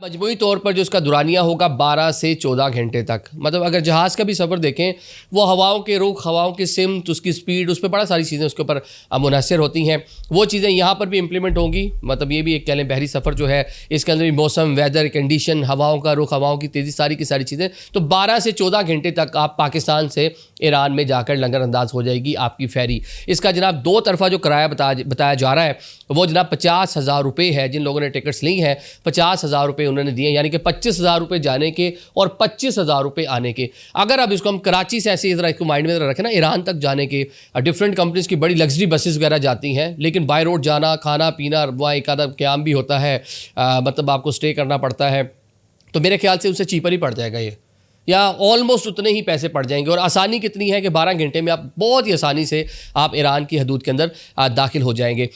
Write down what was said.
मजमूई तौर पर जो उसका दुरानिया होगा 12 से 14 घंटे तक। मतलब अगर जहाज़ का भी सफ़र देखें, वो हवाओं के रुख, हवाओं की सिमत, उसकी स्पीड, उस पर बड़ा सारी चीज़ें उसके ऊपर मुनहसर होती हैं। वो चीज़ें यहाँ पर भी इम्प्लीमेंट होंगी। मतलब ये भी एक कह लें बहरी सफ़र जो है, इसके अंदर भी मौसम, वेदर कंडीशन, हवाओं का रुख, हवाओं की तेज़ी, सारी की सारी चीज़ें। तो 12 से 14 घंटे तक आप पाकिस्तान से ईरान में जाकर लंगर अंदाज हो जाएगी आपकी फेरी। इसका जनाब दो तरफ़ा जो किराया बताया जा रहा है, वो जनाब 50,000 रुपये है। जिन लोगों ने टिकट्स ली हैं 50,000 रुपये उन्होंने दिए, यानी कि 25,000 रुपये जाने के और 25,000 रुपये आने के। अगर अब इसको हम कराची से ऐसे ज़रा इसको माइंड में रखें ना, ईरान तक जाने के डिफरेंट कंपनीज़ की बड़ी लग्जरी बसेस वगैरह जाती हैं, लेकिन बाय रोड जाना, खाना पीना, वहाँ एक आधा क़याम भी होता है, मतलब आपको स्टे करना पड़ता है। तो मेरे ख्याल से उससे चीपर ही पड़ जाएगा ये, या ऑलमोस्ट उतने ही पैसे पड़ जाएंगे। और आसानी कितनी है कि 12 घंटे में आप बहुत ही आसानी से आप ईरान की हदूद के अंदर दाखिल हो जाएंगे।